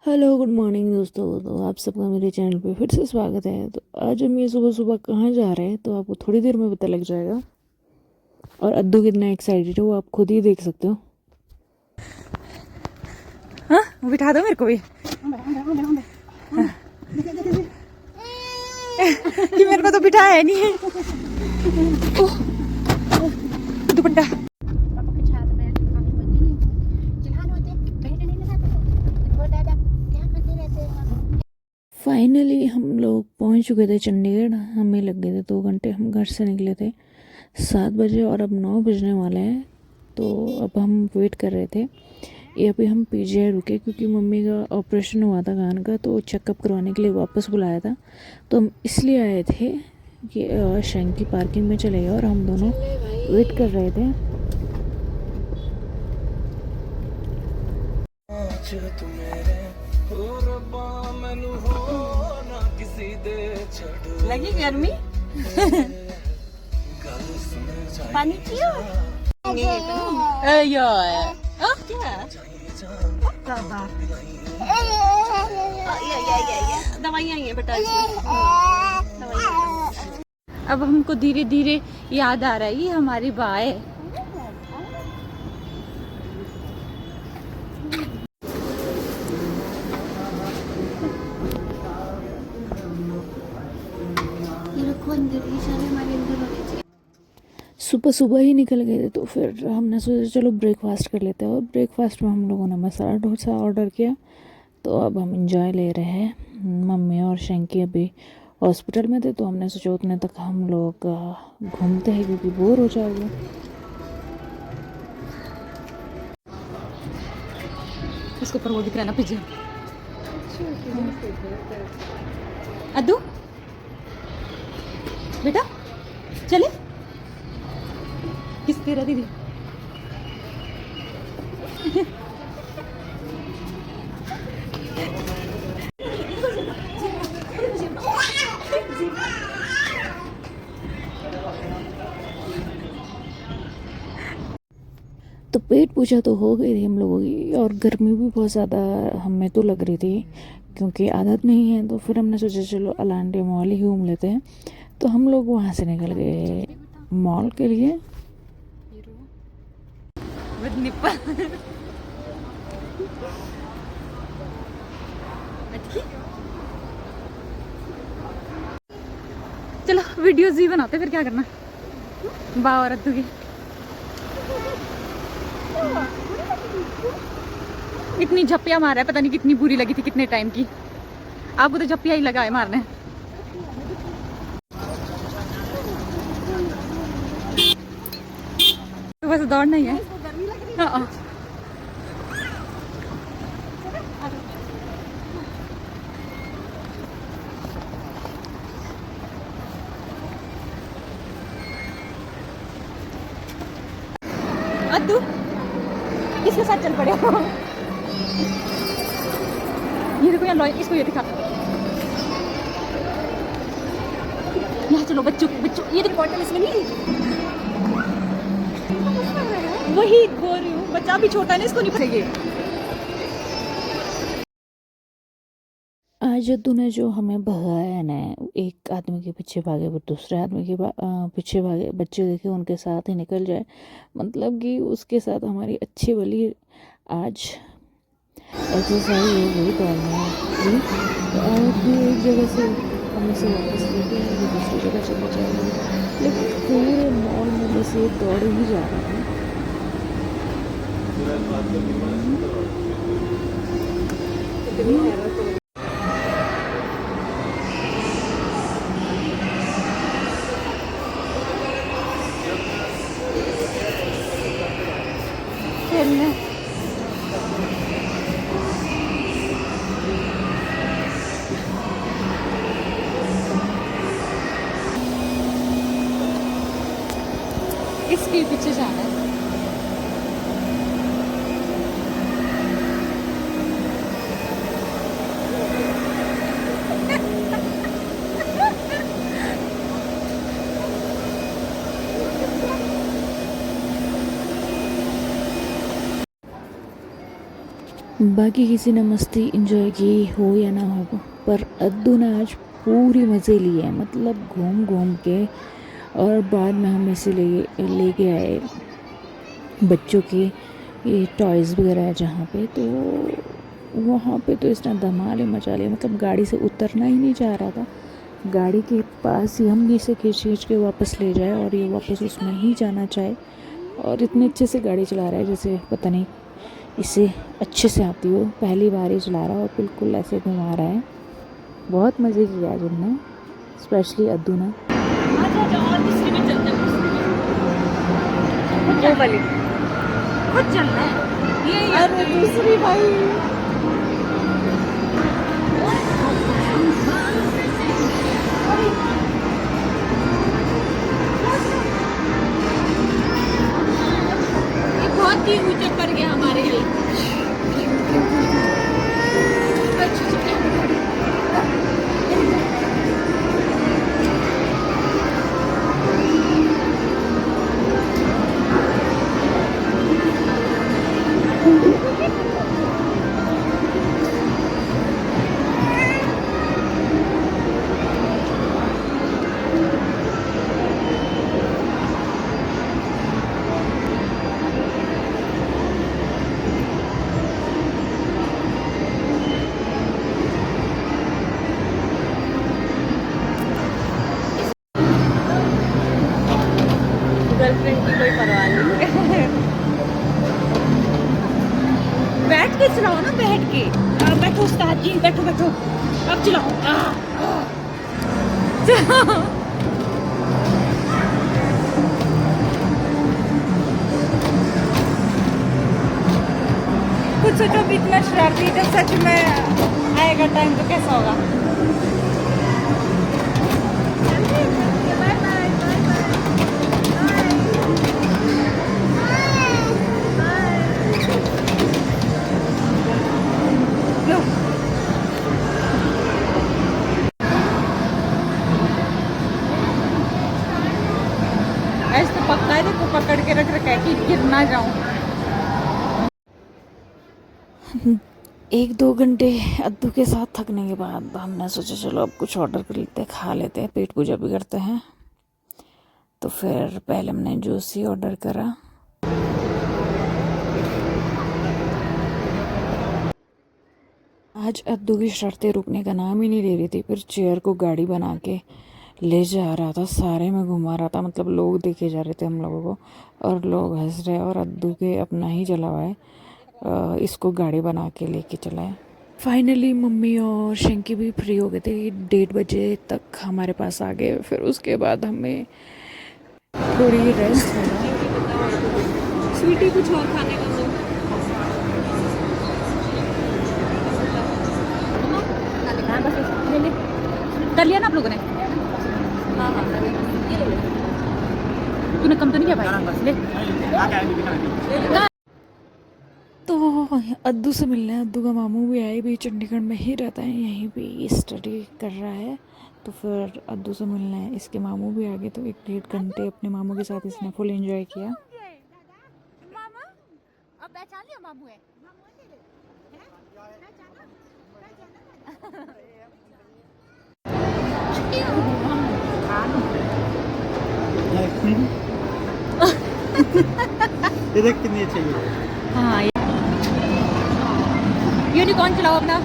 Hello good morning दोस्तों। तो आप सबका मेरे चैनल पे फिर से स्वागत है। तो आज हम ये सुबह सुबह कहाँ जा रहे हैं तो आपको थोड़ी देर में पता लग जाएगा। और अद्दू कितना एक्साइटेड है वो आप खुद ही देख सकते हो। हाँ बिठा दो मेरे को भी कि मेरे को तो बिठाया नहीं है। ओह, दुपट्टा। फाइनली हम लोग पहुंच चुके थे चंडीगढ़। हमें लग गए थे 2 घंटे। हम घर से निकले थे 7 बजे और अब 9 बजने वाले हैं। तो अब हम वेट कर रहे थे। ये अभी हम पीजीआई रुके क्योंकि मम्मी का ऑपरेशन हुआ था कान का, तो चेकअप करवाने के लिए वापस बुलाया था। तो हम इसलिए आए थे कि शंकी पार्किंग में चले गए और हम दोनों वेट कर रहे थे। लगी गर्मी पानी पियो दवाइयाँ हैं बेटा। अब हमको धीरे धीरे याद आ रहा है ये हमारी बा है। सुबह सुबह ही निकल गए थे तो फिर हमने सोचा चलो ब्रेकफास्ट कर लेते हैं। और ब्रेकफास्ट में हम लोगों ने मसाला डोसा ऑर्डर किया। तो अब हम इंजॉय ले रहे हैं। मम्मी और शंकी अभी हॉस्पिटल में थे तो हमने सोचा उतने तक हम लोग घूमते हैं क्योंकि बोर हो जाओगे। इसके ऊपर वो दिख रहा है ना पिज्जा। अद्दू बेटा चले किस तेरा दीदी तो पेट पूजा तो हो गई थी हम लोगों की और गर्मी भी बहुत ज़्यादा हमें तो लग रही थी क्योंकि आदत नहीं है। तो फिर हमने सोचा चलो अलांटे मॉल ही घूम लेते हैं। तो हम लोग वहाँ से निकल गए मॉल के लिए। चलो वीडियोस ही बनाते फिर क्या करना। बा और अद्दू की इतनी झप्पियां मारा है, पता नहीं कितनी बुरी लगी थी कितने टाइम की। आपको तो झप्पियां ही लगा है मारने। तो बस दौड़ना ही है। हाँ अद्दू किसके साथ चल पड़े हो? ये देखो यहाँ इसको ये दिखा। यहाँ चलो बच्चों बच्चों ये देखो बॉटल इसमें नहीं। वही बोल रही हूँ बच्चा भी छोटा है ना इसको नहीं पड़ेगी। आज अद्दू ने जो हमें भगाया ना, एक आदमी के पीछे भागे फिर दूसरे आदमी के पीछे भागे। बच्चे देखे उनके साथ ही निकल जाए, मतलब कि उसके साथ हमारी अच्छी वाली आज एक्सरसाइज हो गई दौड़ने की। तो आज भी एक जगह से हम इसे वापस लेके आएंगे दूसरी जगह चले जाएंगे, लेकिन पूरे मॉल में बस ये दौड़ ही जा रहा है। इसके पीछे जाना है। बाकी किसी ने मस्ती इंजॉय की हो या ना हो, पर अद्दू ने आज पूरी मज़े लिए, मतलब घूम घूम के। और बाद में हम इसे लेके आए बच्चों के ये टॉयज़ वगैरह है जहाँ पे, तो वहाँ पे तो इसने धमाल ही मचा लिया, मतलब गाड़ी से उतरना ही नहीं चाह रहा था। गाड़ी के पास ही हम इसे खींच खींच के वापस ले जाए और ये वापस उसमें ही जाना चाहे। और इतने अच्छे से गाड़ी चला रहा है जैसे पता नहीं इसे अच्छे से आती हो, पहली बार ही चला रहा है और बिल्कुल ऐसे घुमा रहा है। बहुत मज़े किया आज उनने, स्पेशली अद्दू ने। वो वाली खुद चलना है ये, अरे दूसरी भाई, ये बहुत ही ऊंचे पड़ गया हमारे लिए। गर्लफ्रेंड की कोई परवाह नहीं। बैठ के चलाओ ना, बैठ के। बैठो उस्ताद जी, बैठो बैठो, अब चलाओ। चलाओ। कुछ सोचो भी, इतना शरारती, जब सच में आएगा टाइम तो कैसा होगा। लो। ऐसे तो पक्का है, देखो पकड़ के रख रखा है कि गिर ना जाऊं। 1-2 घंटे अद्दू के साथ थकने के बाद हमने सोचा चलो अब कुछ ऑर्डर कर लेते हैं, खा लेते हैं, पेट पूजा भी करते हैं। तो फिर पहले हमने जूस ही ऑर्डर करा। आज अद्दू की शर्तें रुकने का नाम ही नहीं ले रही थी, फिर चेयर को गाड़ी बना के ले जा रहा था, सारे में घुमा रहा था, मतलब लोग देखे जा रहे थे हम लोगों को और लोग हंस रहे, और अद्दू के अपना ही चला हुआ है, इसको गाड़ी बना के लेके चला है। फाइनली मम्मी और शंकी भी फ्री हो गए थे, 1:30 बजे तक हमारे पास आ गए। फिर उसके बाद हमें थोड़ी रेस्ट मिला। स्वीटी कुछ और खाने का दो। हाँ बस ले ले, कर लिया ना आप लोगों ने। हाँ हाँ तूने कम तो नहीं किया भाई, ले। तो अद्दू से मिलने अद्दू का मामू भी आए, भी चंडीगढ़ में ही रहता है, यहीं पे स्टडी कर रहा है। तो फिर अद्दू से मिलना है, इसके मामू भी आ गए, तो 1-1.5 घंटे अपने मामू के साथ इसने फुल एंजॉय किया। मामा अब पहचान लिया, मामू है। ये देख कितनी अच्छी है। हाँ यूनिकॉर्न चलाओ अपना।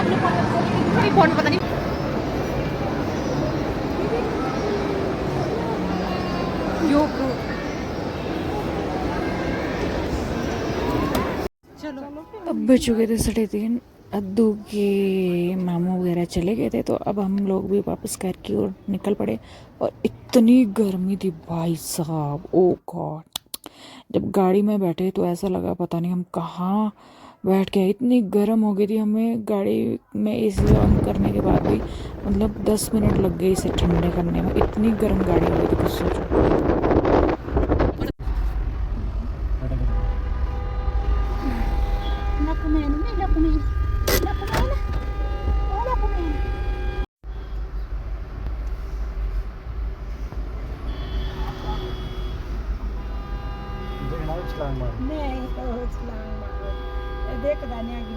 अपने फोन में पता नहीं चलो। अब बज चुके थे 3:30, अद्दू के मामू वगैरह चले गए थे, तो अब हम लोग भी वापस घर की ओर निकल पड़े। और इतनी गर्मी थी भाई साहब, ओ गॉड, जब गाड़ी में बैठे तो ऐसा लगा पता नहीं हम कहाँ बैठ गए, इतनी गर्म हो गई थी हमें। गाड़ी में एसी ऑन करने के बाद भी मतलब 10 मिनट लग गए इसे ठंडे करने में, इतनी गर्म गाड़ी हो गई थी, कुछ सोचो। छलांग मारो नहीं तो छलांग मारो ये देख दानिया की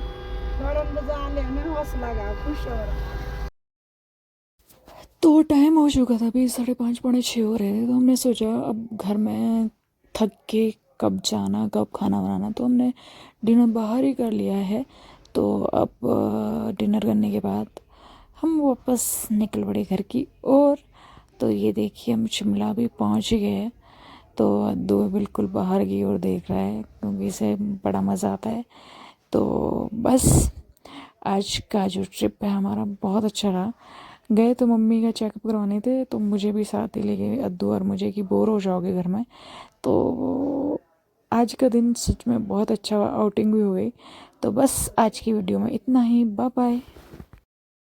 बड़न बजा ले ने हौसला गा खुश हो रहा तो टाइम हो चुका था, अभी 5:30 पौने 6 हो रहे थे। तो हमने सोचा अब घर में थक के कब जाना, कब खाना बनाना, तो हमने डिनर बाहर ही कर लिया है। तो अब डिनर करने के बाद हम वापस निकल पड़े घर की ओर। तो ये देखिए हम शिमला भी पहुंच गए हैं। तो अद्दू बिल्कुल बाहर की ओर देख रहा है क्योंकि इसे बड़ा मज़ा आता है। तो बस आज का जो ट्रिप है हमारा बहुत अच्छा रहा। गए तो मम्मी का चेकअप करवाने थे, तो मुझे भी साथ ही ले गए अद्दू और मुझे कि बोर हो जाओगे घर में। तो आज का दिन सच में बहुत अच्छा आउटिंग भी हुई। तो बस आज की वीडियो में इतना ही। Bye bye.